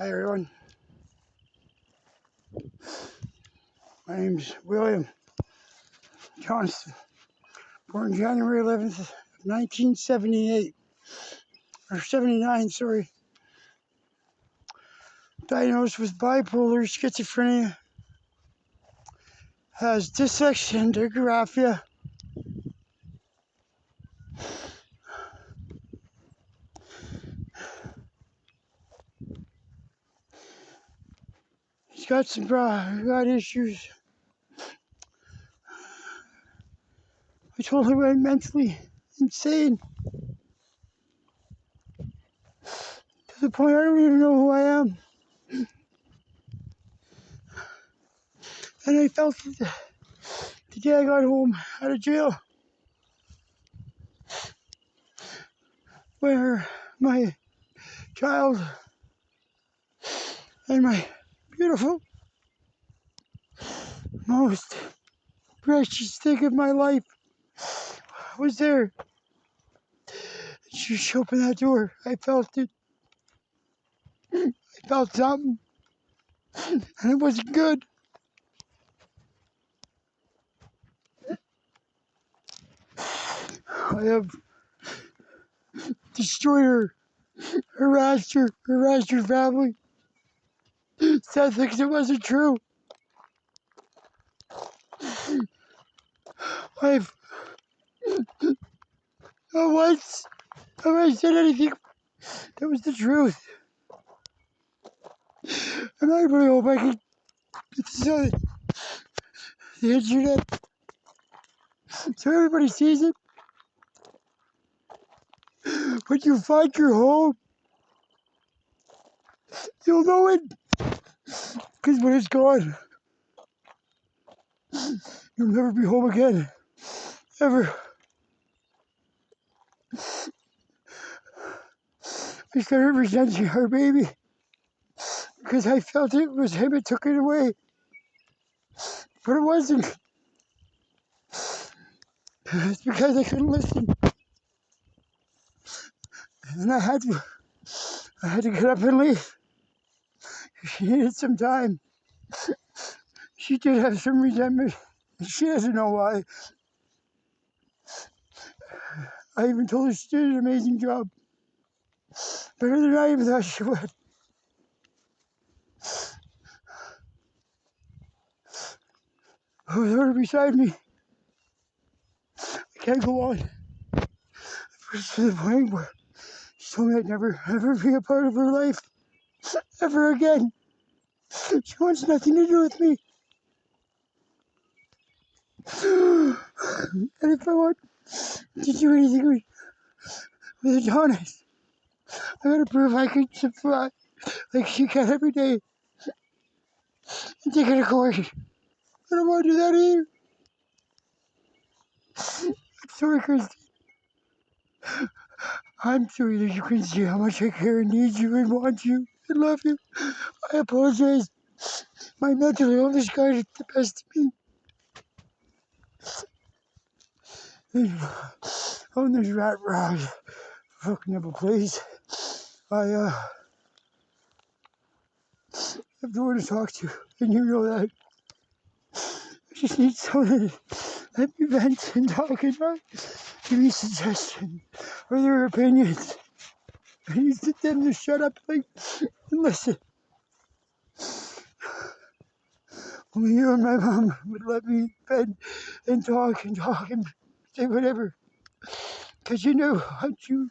Hi everyone, my name's William Johnston, born January 11th, 1978, or 79, sorry. Diagnosed with bipolar, schizophrenia, has dyslexia and dyslexia. He's got some issues. I told him I'm mentally insane to the point I don't even know who I am. And I felt it the day I got home out of jail, where my child and my beautiful, most precious thing of my life was there. She opened that door. I felt it. I felt something, and it wasn't good. I have destroyed her, harassed her family, said things that wasn't true. I've not once have I said anything that was the truth. And I really hope I can get this on the internet so everybody sees it. When you find your home, you'll know it. Because when it's gone, you'll never be home again. Ever. I started resenting our baby because I felt it was him that took it away. But it wasn't. It's because I couldn't listen. And I had to get up and leave. She needed some time. She did have some resentment. She doesn't know why. I even told her she did an amazing job. Better than I even thought she would. With her beside me, I can't go on. First to the point where she told me I'd never, ever be a part of her life. Ever again. She wants nothing to do with me. And if I want to do anything with Adonis, I gotta prove I can survive like she can every day and take it to court. I don't want to do that either. I'm sorry, Christy. I'm sorry that you can see how much I care and need you and want you and love you. I apologize. My mental illness got the best of me. On this rat ride, fucking up a place, I have no one to talk to, and you know that. I just need someone to let me vent and talk and not give me suggestions or their opinions. I need them to shut up and listen. Only you and my mom would let me vent and talk and say whatever. Because you knew once you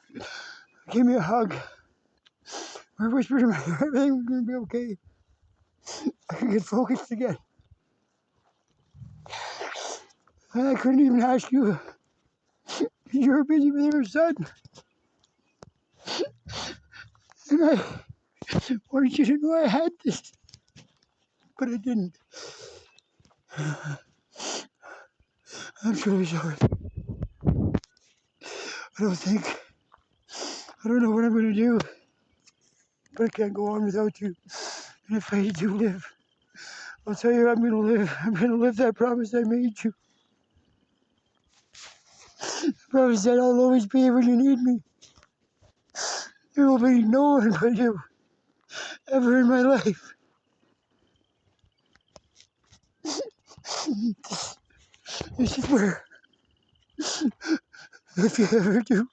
gave me a hug or whispered in my ear everything was going to be okay, I could get focused again. And I couldn't even ask you your opinion with your son. And I wanted you to know I had this, but I didn't. I'm truly sorry. I don't know what I'm going to do, but I can't go on without you. And if I do live, I'll tell you I'm going to live. I'm going to live that promise I made you. I promise that I'll always be here when you need me. There will be no one but you. ever in my life. This is where, if you ever do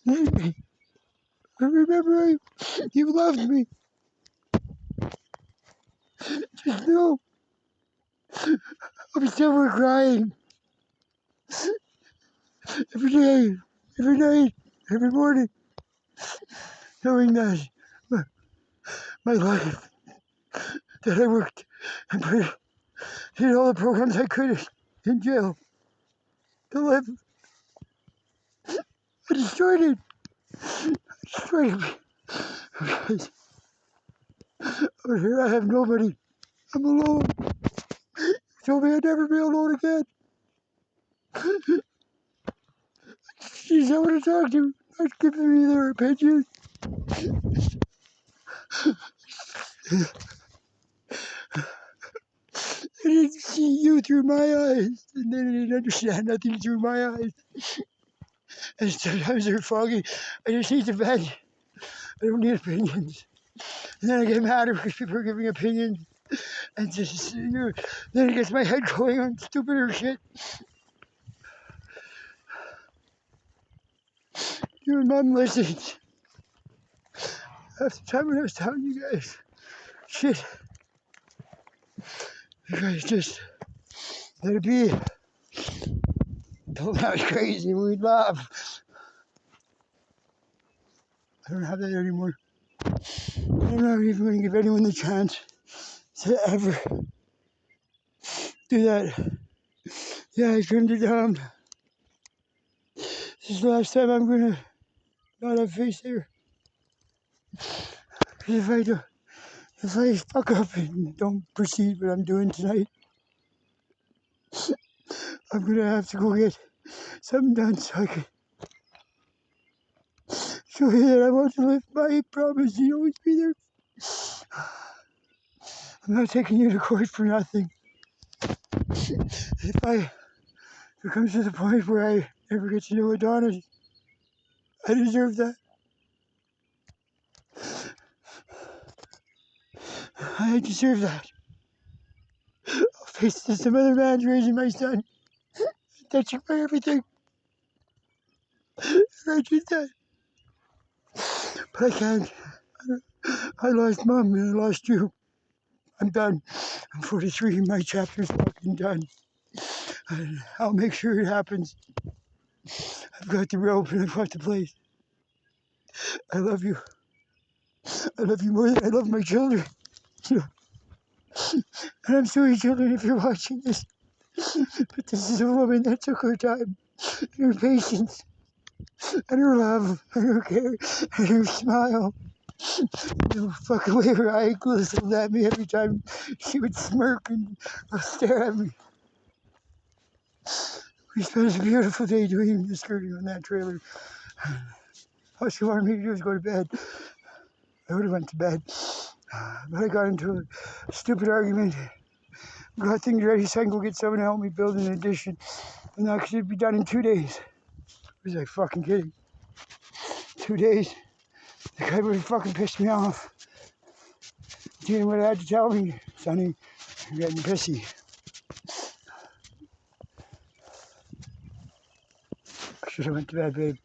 need me, remember you loved me. Just know I'm still crying every day, every night, every morning, knowing that my life, that I worked and did all the programs I could in jail to live. I destroyed it. Destroyed it because out here I have nobody. I'm alone. You told me I'd never be alone again. She's someone to talk to, not giving me their opinion. I didn't see you through my eyes, and then I didn't understand nothing through my eyes. And sometimes they're foggy. I just need to vent. I don't need opinions. And then I get mad because people are giving opinions. And just, then it gets my head going on stupider shit. Your mom listens. Half the time when I was telling you guys, shit, you guys just let it be. Told me I was crazy and we'd laugh. I don't have that anymore. I'm not even going to give anyone the chance to ever do that. Yeah, I trimmed it down. This is the last time I'm going to not have face there. Because if I fuck up and don't proceed what I'm doing tonight, I'm going to have to go get something done so I can show you that I want to live my promise to always be there. I'm not taking you to court for nothing. If it comes to the point where I never get to know Adonis, I deserve that. I deserve that. I'll face this. Some other man's raising my son, touching my everything. And I did that. But I can't. I lost Mom and I lost you. I'm done. I'm 43. My chapter's fucking done. And I'll make sure it happens. I've got the rope and I've got the place. I love you. I love you more than I love my children. And I'm sorry, children, if you're watching this. But this is a woman that took her time, and her patience, and her love, and her care, and her smile. The fucking way her eye glistened at me every time she would smirk and stare at me. We spent a beautiful day doing the skirting on that trailer. All she wanted me to do was go to bed. I would have went to bed. But I got into a stupid argument. Got things ready so I can go get someone to help me build an addition. And that should be done in 2 days. Was I fucking kidding? 2 days? The guy would have fucking pissed me off. Do you know what I had to tell me? Sonny, you're getting pissy. I should have went to bed, babe.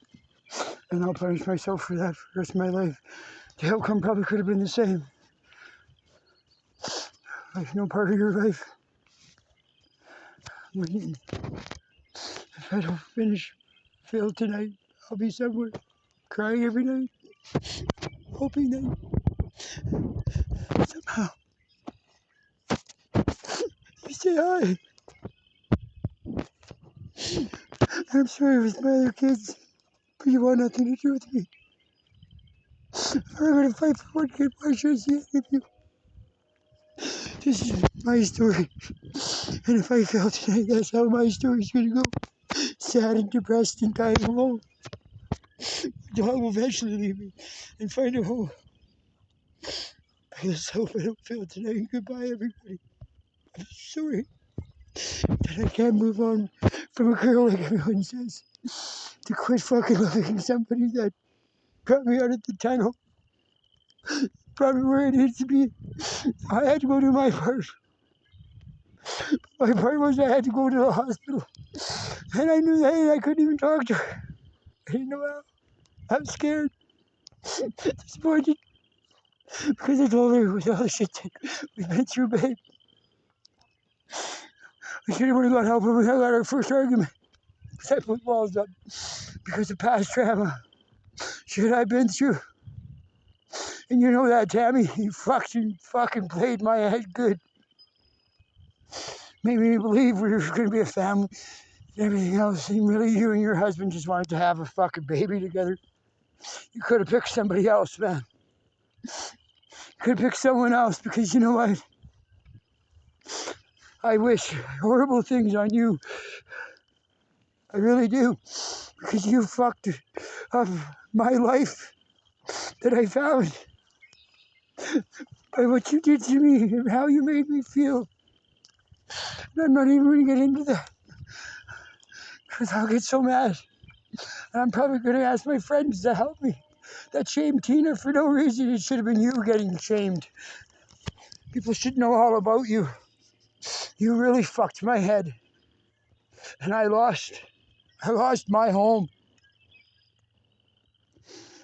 And I'll punish myself for that for the rest of my life. The outcome probably could have been the same. Like no part of your life. If I don't fail tonight, I'll be somewhere crying every night, hoping that somehow you say hi. And I'm sorry with my other kids, but you want nothing to do with me. I'm going to fight for one kid. Why should I see any of you? This is my story. And if I fail tonight, that's how my story's going to go. Sad and depressed and dying alone. The dog will eventually leave me and find a home. I just hope I don't fail tonight. Goodbye, everybody. I'm sorry that I can't move on from a girl like everyone says. To quit fucking loving somebody that brought me out of the tunnel. probably where it needs to be. I had to go do my part. My part was I had to go to the hospital. And I knew that I couldn't even talk to her. I didn't know how. I'm scared. Disappointed. Because I told her with all the shit that we've been through, babe. I should have got help when we had our first argument. Because I put walls up. Because of past trauma. Shit I've been through. And you know that, Tammy? You fucking played my head good. Made me believe we were going to be a family and everything else. And really, you and your husband just wanted to have a fucking baby together. You could have picked somebody else, man. Could have picked someone else because you know what? I wish horrible things on you. I really do. Because you fucked up my life that I found by what you did to me and how you made me feel. And I'm not even going to get into that because I'll get so mad. And I'm probably going to ask my friends to help me. That shamed Tina for no reason. It should have been you getting shamed. People should know all about you. You really fucked my head. And I lost my home.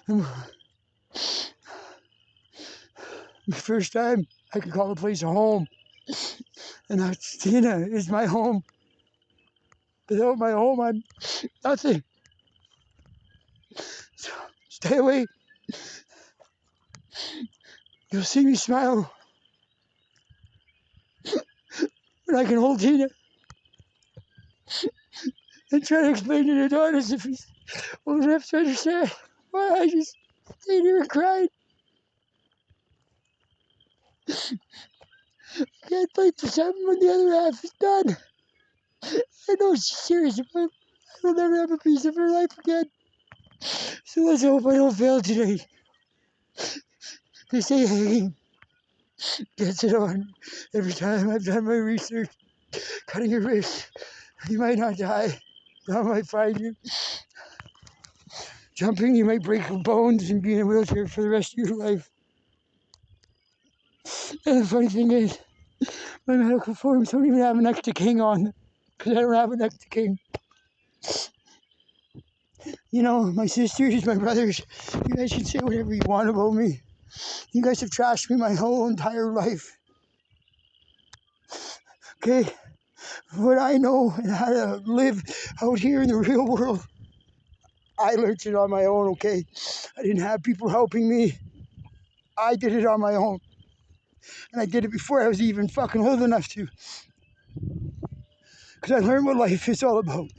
And the first time I could call the place a home. And that's Tina is my home. Without my home, I'm nothing. So stay away. You'll see me smile when I can hold Tina and try to explain to the daughters if he's old enough to understand why I just stayed here and cried. I can't fight for something when the other half is done. I know she's serious about it. I will never have a piece of her life again. So let's hope I don't fail today. They say hanging gets it on. Every time I've done my research, cutting your wrist, you might not die. God might find you. Jumping, you might break your bones and be in a wheelchair for the rest of your life. And the funny thing is, my medical forms don't even have an next to king on them, because I don't have a next to king. You know, my sisters, my brothers, you guys can say whatever you want about me. You guys have trashed me my whole entire life. Okay? What I know and how to live out here in the real world, I learned it on my own, okay? I didn't have people helping me. I did it on my own. And I did it before I was even fucking old enough to. Because I learned what life is all about.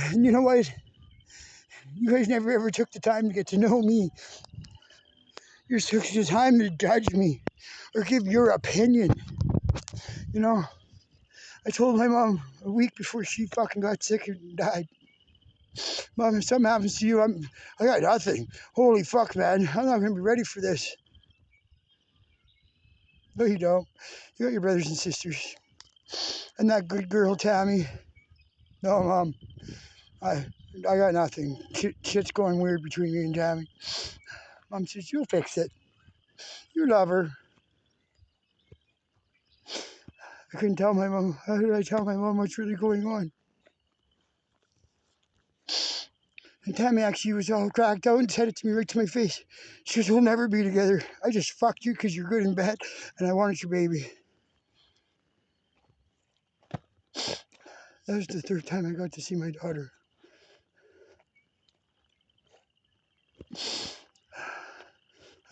And you know what? You guys never ever took the time to get to know me. You took the time to judge me or give your opinion. You know, I told my mom a week before she fucking got sick and died. Mom, if something happens to you, I got nothing. Holy fuck, man. I'm not going to be ready for this. No, you don't. You got your brothers and sisters. And that good girl, Tammy. No, Mom. I got nothing. Shit's going weird between me and Tammy. Mom says, you'll fix it. You love her. I couldn't tell my mom. How did I tell my mom what's really going on? And Tammy actually was all cracked out and said it to me right to my face. She goes, we'll never be together. I just fucked you because you're good and bad, and I wanted your baby. That was the third time I got to see my daughter.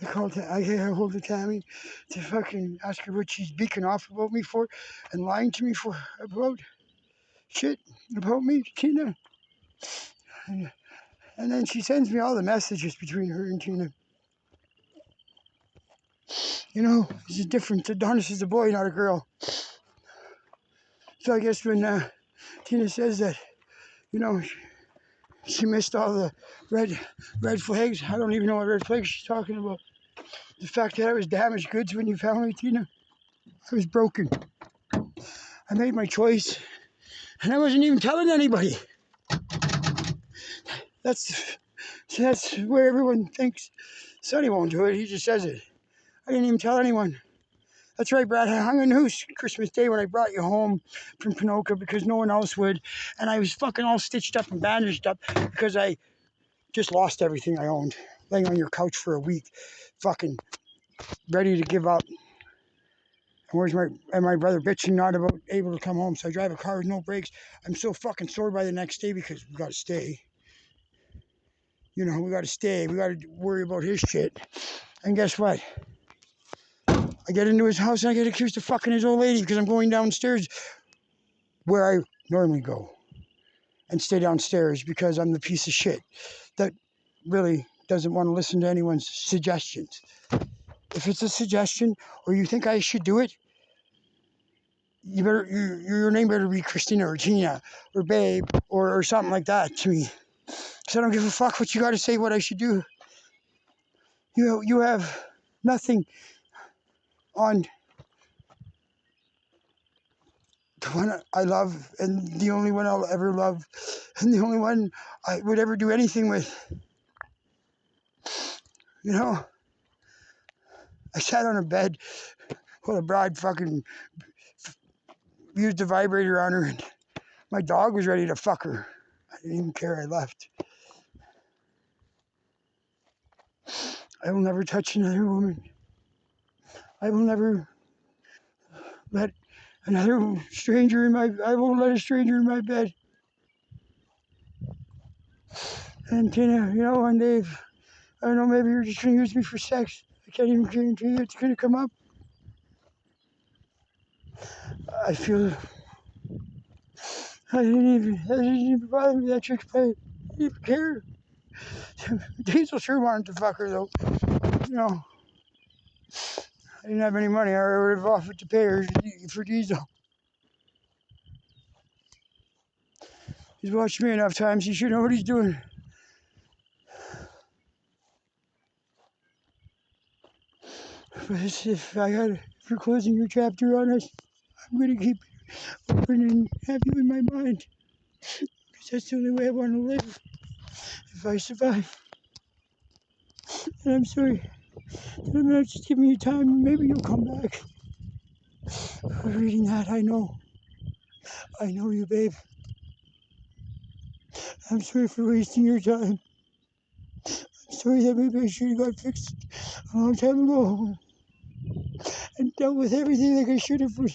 I got hold of Tammy to fucking ask her what she's beaking off about me for and lying to me for about shit about me, Tina. And then she sends me all the messages between her and Tina. You know, it's a difference. Adonis is a boy, not a girl. So I guess when Tina says that, you know, she missed all the red flags. I don't even know what red flags she's talking about. The fact that I was damaged goods when you found me, Tina. I was broken. I made my choice, and I wasn't even telling anybody. That's So that's where everyone thinks Sonny won't do it. He just says it. I didn't even tell anyone. That's right, Brad. I hung a noose Christmas Day when I brought you home from Pinoca because no one else would. And I was fucking all stitched up and bandaged up because I just lost everything I owned. Laying on your couch for a week, fucking ready to give up. And my brother bitching not about able to come home. So I drive a car with no brakes. I'm so fucking sore by the next day because we got to stay. You know, we got to stay. We got to worry about his shit. And guess what? I get into his house and I get accused of fucking his old lady because I'm going downstairs where I normally go and stay downstairs because I'm the piece of shit that really doesn't want to listen to anyone's suggestions. If it's a suggestion or you think I should do it, your name better be Christina or Tina or Babe or something like that to me. Because I don't give a fuck what you got to say what I should do. You have nothing on the one I love and the only one I'll ever love and the only one I would ever do anything with. You know, I sat on a bed while a bride fucking used a vibrator on her and my dog was ready to fuck her. I didn't even care. I left. I will never touch another woman. I will never let another stranger in my... I won't let a stranger in my bed. And Tina, you know, one day, I don't know, maybe you're just going to use me for sex. I can't even guarantee you it's going to come up. I feel... I didn't even bother me that trick play. I didn't even care. Diesel sure wanted to fuck her, though. You know, I didn't have any money. I would have offered to pay her for Diesel. He's watched me enough times. He should know what he's doing. But if you're closing your chapter on us, I'm going to keep it open and have you in my mind. Because that's the only way I want to live. If I survive. And I'm sorry that I'm not just giving you time. Maybe you'll come back. For reading that, I know. I know you, babe. I'm sorry for wasting your time. I'm sorry that maybe I should have got fixed a long time ago. And dealt with everything like I should have for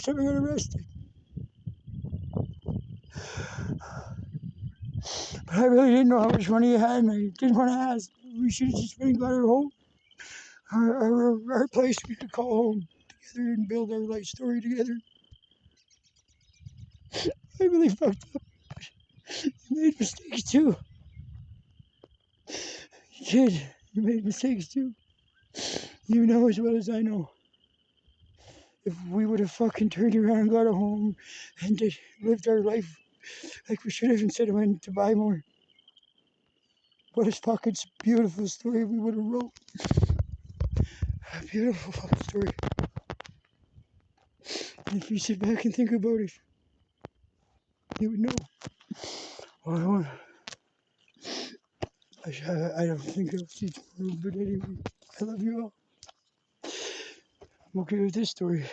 time I got arrested. But I really didn't know how much money you had, and I didn't want to ask. We should have just went and got her home. Our place we could call home together and build our life story together. I really fucked up. You made mistakes too. You did. You made mistakes too. You know as well as I know. If we would have fucking turned around and got a home and lived our life like we should have instead of went to buy more, what a fucking beautiful story we would have wrote. A beautiful fucking story. And if you sit back and think about it, you would know. Well, I don't think I'll see tomorrow, but anyway, I love you all. I'm okay with this story.